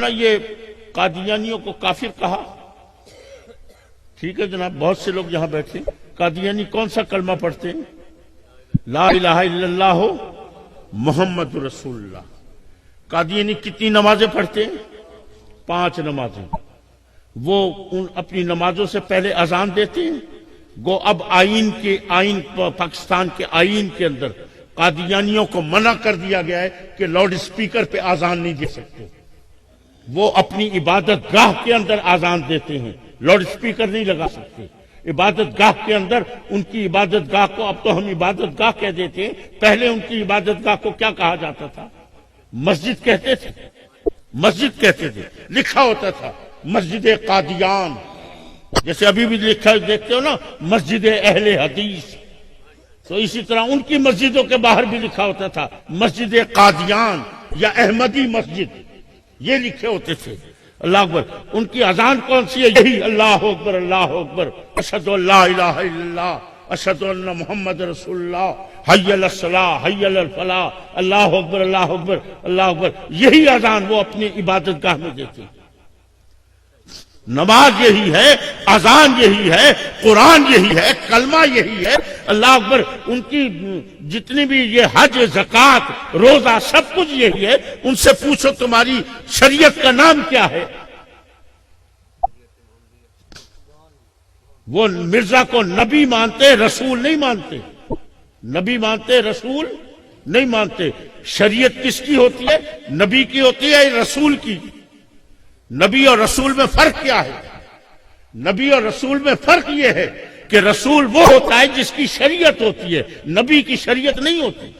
یہ قادیانیوں کو کافر کہا. ٹھیک ہے جناب، بہت سے لوگ یہاں بیٹھے. قادیانی کون سا کلمہ پڑھتے ہیں؟ لا الہ الا اللہ محمد رسول اللہ. قادیانی کتنی نمازیں پڑھتے ہیں؟ 5 نمازیں. وہ اپنی نمازوں سے پہلے اذان دیتے ہیں. گو اب آئین پاکستان کے آئین کے اندر قادیانیوں کو منع کر دیا گیا ہے کہ لاؤڈ اسپیکر پہ اذان نہیں دے سکتے. وہ اپنی عبادت گاہ کے اندر اذان دیتے ہیں، لاؤڈ اسپیکر نہیں لگا سکتے. عبادت گاہ کے اندر ان کی عبادت گاہ کو، اب تو ہم عبادت گاہ کہہ دیتے ہیں، پہلے ان کی عبادت گاہ کو کیا کہا جاتا تھا؟ مسجد کہتے تھے. مسجد کہتے تھے، لکھا ہوتا تھا مسجد قادیان. جیسے ابھی بھی لکھا دیکھتے ہو نا مسجد اہل حدیث، تو اسی طرح ان کی مسجدوں کے باہر بھی لکھا ہوتا تھا مسجد قادیان یا احمدی مسجد، یہ لکھے ہوتے تھے. اللہ اکبر. ان کی اذان کون سی ہے؟ یہی اللہ اکبر اللہ اکبر، اشہد ان لا الہ الا اللہ، اشہد ان محمد رسول اللہ، حی علی الصلاۃ حی علی الفلاح، اللہ اکبر اللہ اکبر اللہ اکبر. یہی اذان وہ اپنی عبادت گاہ میں دیتے ہیں. نماز یہی ہے، اذان یہی ہے، قرآن یہی ہے، کلمہ یہی ہے. اللہ اکبر. ان کی جتنی بھی یہ حج، زکوٰۃ، روزہ، سب کچھ یہی ہے. ان سے پوچھو تمہاری شریعت کا نام کیا ہے؟ وہ مرزا کو نبی مانتے، رسول نہیں مانتے. نبی مانتے، رسول نہیں مانتے. شریعت کس کی ہوتی ہے؟ نبی کی ہوتی ہے، رسول کی. نبی اور رسول میں فرق کیا ہے؟ نبی اور رسول میں فرق یہ ہے کہ رسول وہ ہوتا ہے جس کی شریعت ہوتی ہے، نبی کی شریعت نہیں ہوتی.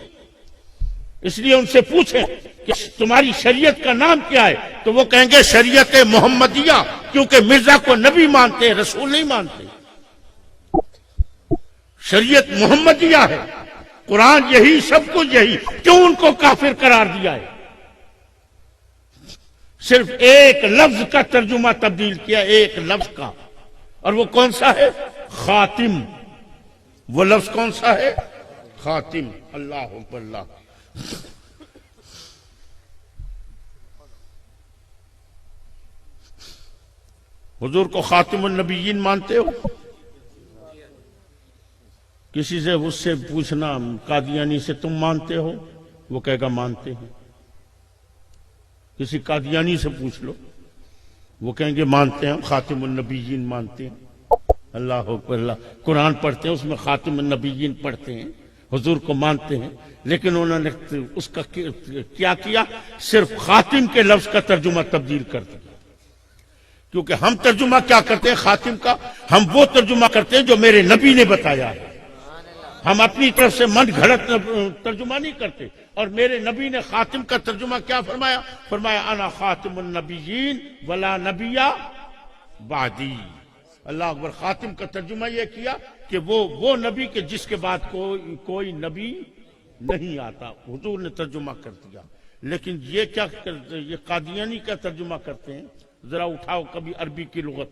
اس لیے ان سے پوچھیں کہ تمہاری شریعت کا نام کیا ہے، تو وہ کہیں گے شریعت محمدیہ، کیونکہ مرزا کو نبی مانتے، رسول نہیں مانتے. شریعت محمدیہ ہے، قرآن یہی، سب کچھ یہی. کیوں ان کو کافر قرار دیا ہے؟ صرف ایک لفظ کا ترجمہ تبدیل کیا، ایک لفظ کا. اور وہ کون سا ہے؟ خاتم. وہ لفظ کون سا ہے؟ خاتم. اللہ اکبر اللہ. حضور کو خاتم النبیین مانتے ہو؟ کسی سے اس سے پوچھنا قادیانی سے تم مانتے ہو، وہ کہے گا مانتے ہیں. کسی قادیانی سے پوچھ لو، وہ کہیں گے مانتے ہیں، خاتم النبیین مانتے ہیں. اللہ اکبر اللہ. قرآن پڑھتے ہیں، اس میں خاتم النبیین پڑھتے ہیں، حضور کو مانتے ہیں. لیکن انہوں نے اس کا کیا کیا؟ صرف خاتم کے لفظ کا ترجمہ تبدیل کر دیا. کیونکہ ہم ترجمہ کیا کرتے ہیں خاتم کا؟ ہم وہ ترجمہ کرتے ہیں جو میرے نبی نے بتایا ہے. ہم اپنی طرف سے من گھڑت ترجمہ نہیں کرتے. اور میرے نبی نے خاتم کا ترجمہ کیا فرمایا؟ فرمایا انا خاتم النبیین ولا نبی بعدی. اللہ اکبر. خاتم کا ترجمہ یہ کیا کہ وہ نبی کے جس کے بعد کوئی نبی نہیں آتا. حضور نے ترجمہ کر دیا. لیکن یہ کیا کرتے؟ یہ قادیانی کا ترجمہ کرتے ہیں. ذرا اٹھاؤ کبھی عربی کی لغت،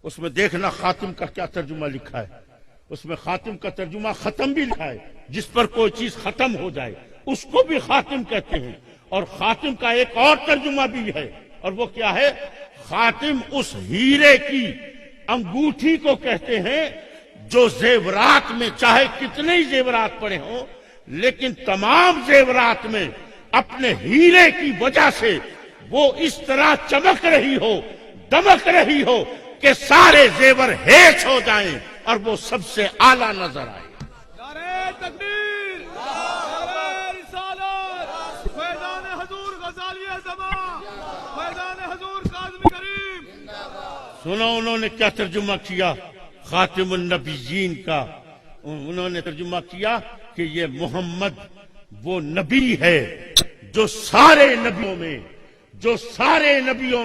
اس میں دیکھنا خاتم کا کیا ترجمہ لکھا ہے. اس میں خاتم کا ترجمہ ختم بھی لکھا ہے. جس پر کوئی چیز ختم ہو جائے اس کو بھی خاتم کہتے ہیں. اور خاتم کا ایک اور ترجمہ بھی ہے، اور وہ کیا ہے؟ خاتم اس ہیرے کی انگوٹھی کو کہتے ہیں جو زیورات میں، چاہے کتنے ہی زیورات پڑے ہوں، لیکن تمام زیورات میں اپنے ہیرے کی وجہ سے وہ اس طرح چمک رہی ہو، دمک رہی ہو کہ سارے زیور ہیچ ہو جائیں اور وہ سب سے اعلیٰ نظر آئے. نعرہ تکبیر، نعرہ رسالت، فیضان حضور غزالی زمان، فیضان حضور کاظم کریم. سنو انہوں نے کیا ترجمہ کیا خاتم النبیین کا. انہوں نے ترجمہ کیا کہ یہ محمد وہ نبی ہے جو سارے نبیوں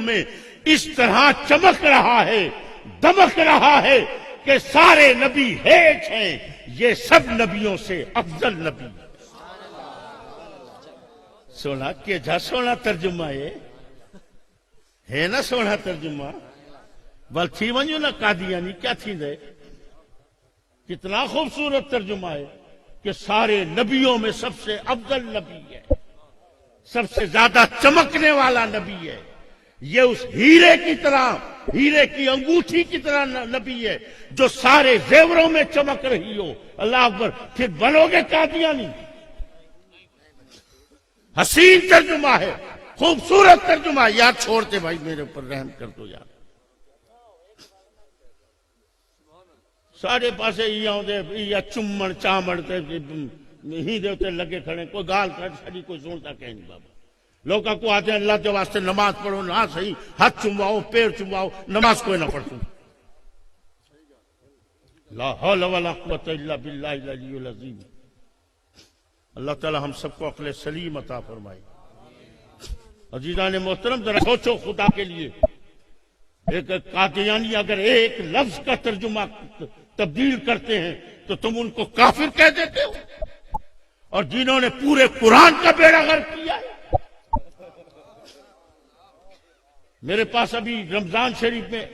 میں اس طرح چمک رہا ہے، دمک رہا ہے کہ سارے نبی ہیچ ہیں، یہ سب نبیوں سے افضل نبی. سونا کہ جا سونا ترجمہ ہے نا، سونا ترجمہ. بل تھی ونجو نا قادیانی کیا تھی دے. کتنا خوبصورت ترجمہ ہے کہ سارے نبیوں میں سب سے افضل نبی ہے. سب سے زیادہ چمکنے والا نبی ہے، یہ اس ہیرے کی طرح، ہیرے کی انگوٹھی کی طرح نبی ہے جو سارے زیوروں میں چمک رہی ہو۔ اللہ اکبر، پھر بنو گے قادیانی؟ حسین ترجمہ ہے، خوبصورت ترجمہ ہے۔ یار چھوڑتے بھائی، میرے اوپر رحم کر دو یار۔ سارے پاسے یہ چمڑ چامڑ ہی دیوتے لگے کھڑے، کوئی گال کر سڑی، کوئی سنتا کہیں نہیں بابا۔ لوگوں کو آتے ہیں اللہ کے واسطے نماز پڑھو، نہ صحیح ہاتھ چمواؤ، پیر چمواؤ، نماز کوئی نہ پڑھو۔ لا حول ولا قوت الا باللہ العلی العظیم۔ اللہ تعالی ہم سب کو عقل سلیم عطا فرمائے۔ عزیزان محترم، ذرا سوچو خدا کے لیے، ایک قادیانی اگر ایک لفظ کا ترجمہ تبدیل کرتے ہیں تو تم ان کو کافر کہہ دیتے ہو، اور جنہوں نے پورے قرآن کا بیڑا غرق کیا ہے۔ میرے پاس ابھی رمضان شریف میں